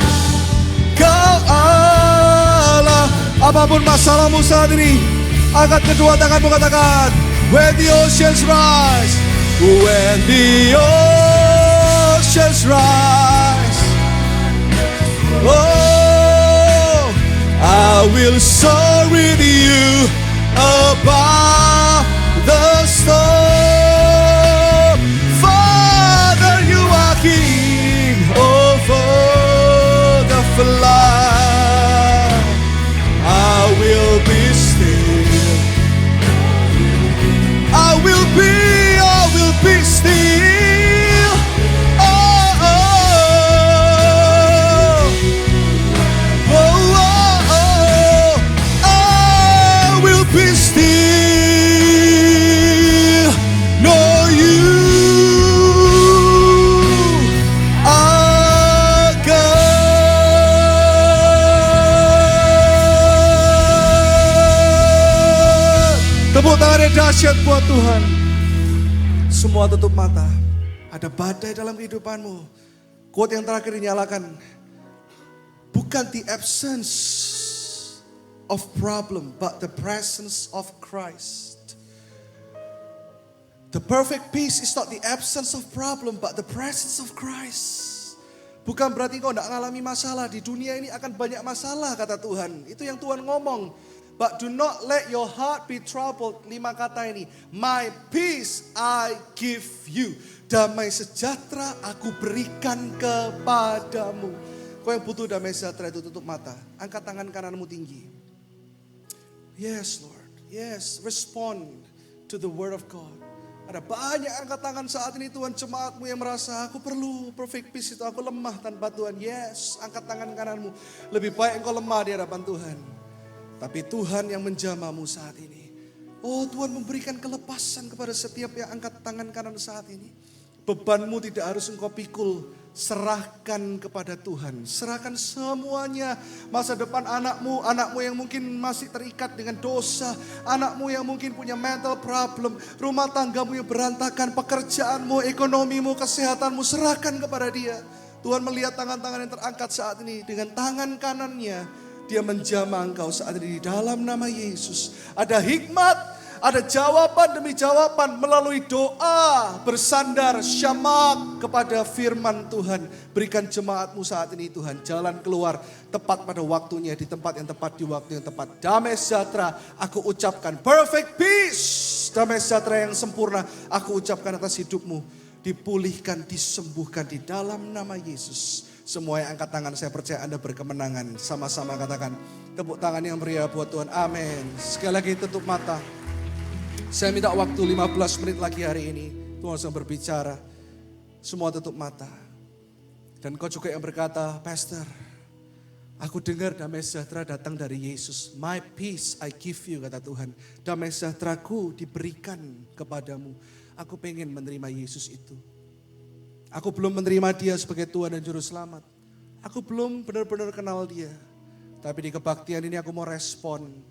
Kau Allah. Apapun masalahmu saat ini, angkat kedua tanganmu, katakan. When the oceans rise. When the oceans rise, oh, I will soar with you above the storm. Father, you are King over the flood. I will be still. I will be still. Oh, oh, oh, oh, oh. I will be still. Know you are God. Tepuk tangan yang dahsyat buat Tuhan. Semua tutup mata. Ada badai dalam kehidupanmu. Quote yang terakhir dinyalakan. Bukan the absence of problem, but the presence of Christ. The perfect peace is not the absence of problem, but the presence of Christ. Bukan berarti kau tidak mengalami masalah. Di dunia ini akan banyak masalah, kata Tuhan. Itu yang Tuhan ngomong. But do not let your heart be troubled. 5 kata ini. My peace I give you. Damai sejahtera aku berikan kepadamu. Kau yang butuh damai sejahtera itu tutup mata. Angkat tangan kananmu tinggi. Yes Lord. Yes, respond to the word of God. Ada banyak angkat tangan saat ini Tuhan, jemaatmu yang merasa aku perlu perfect peace itu, aku lemah tanpa Tuhan. Yes, angkat tangan kananmu. Lebih baik engkau lemah di hadapan Tuhan. Tapi Tuhan yang menjamamu saat ini. Oh, Tuhan memberikan kelepasan kepada setiap yang angkat tangan kanan saat ini. Bebanmu tidak harus engkau pikul, serahkan kepada Tuhan. Serahkan semuanya, masa depan anakmu yang mungkin masih terikat dengan dosa, anakmu yang mungkin punya mental problem, rumah tanggamu yang berantakan, pekerjaanmu, ekonomimu, kesehatanmu, serahkan kepada Dia. Tuhan melihat tangan-tangan yang terangkat saat ini, dengan tangan kanannya Dia menjamah engkau saat ini di dalam nama Yesus. Ada hikmat, ada jawaban demi jawaban melalui doa bersandar syamak kepada firman Tuhan. Berikan jemaatmu saat ini Tuhan jalan keluar tepat pada waktunya, di tempat yang tepat, di waktu yang tepat. Damai sejahtera aku ucapkan, perfect peace, damai sejahtera yang sempurna aku ucapkan atas hidupmu. Dipulihkan, disembuhkan di dalam nama Yesus. Semua yang angkat tangan, saya percaya Anda berkemenangan. Sama-sama katakan tepuk tangan yang meriah buat Tuhan. Amin. Sekali lagi tutup mata. Saya minta waktu 15 menit lagi hari ini. Tuhan sedang berbicara. Semua tutup mata. Dan kau juga yang berkata, Pastor, aku dengar damai sejahtera datang dari Yesus. My peace I give you, kata Tuhan. Damai sejahteraku diberikan kepadamu. Aku pengen menerima Yesus itu. Aku belum menerima Dia sebagai Tuhan dan Juru Selamat. Aku belum benar-benar kenal Dia. Tapi di kebaktian ini aku mau respon.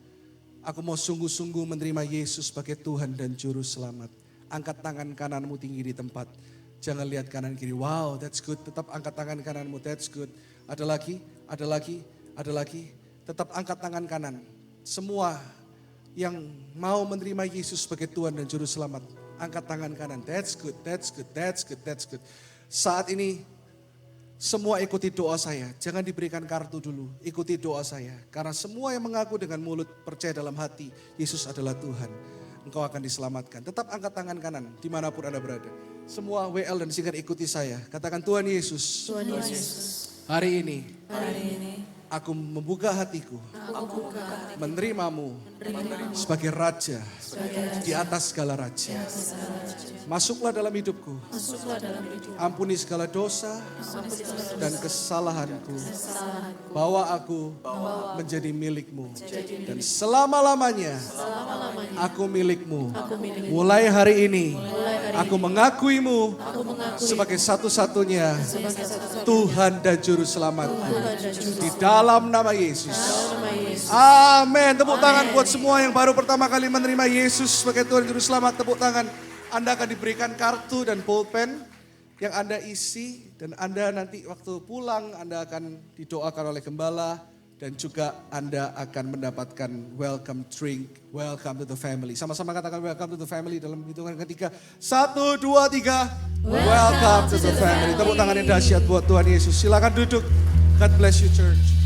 Aku mau sungguh-sungguh menerima Yesus sebagai Tuhan dan Juru Selamat. Angkat tangan kananmu tinggi di tempat. Jangan lihat kanan kiri. Wow, that's good. Tetap angkat tangan kananmu, that's good. Ada lagi, ada lagi, ada lagi. Tetap angkat tangan kanan. Semua yang mau menerima Yesus sebagai Tuhan dan Juru Selamat. Angkat tangan kanan, that's good, that's good, that's good, that's good. Saat ini semua ikuti doa saya, jangan diberikan kartu dulu, ikuti doa saya. Karena semua yang mengaku dengan mulut percaya dalam hati, Yesus adalah Tuhan. Engkau akan diselamatkan. Tetap angkat tangan kanan, dimanapun Anda berada. Semua WL dan singkat ikuti saya. Katakan Tuhan Yesus, Tuhan Yesus, hari ini aku membuka hatiku, menerimamu sebagai Raja di atas segala Raja. Masuklah dalam hidupku, ampuni segala dosa dan kesalahanku. Bawa aku menjadi milikmu. Dan selama-lamanya aku milikmu. Mulai hari ini aku mengakuimu sebagai satu-satunya Tuhan dan Juru Selamatku. Di dalam nama Yesus. Amin. Tepuk tangan buat semua yang baru pertama kali menerima Yesus sebagai Tuhan dan Juru Selamat. Tepuk tangan. Anda akan diberikan kartu dan pulpen yang Anda isi. Dan Anda nanti waktu pulang Anda akan didoakan oleh gembala. Dan juga Anda akan mendapatkan welcome drink. Welcome to the family. Sama-sama katakan welcome to the family dalam hitungan ketiga. 1, 2, 3. Welcome to the family. Tepuk tangan yang dahsyat buat Tuhan Yesus. Silakan duduk. God bless you church.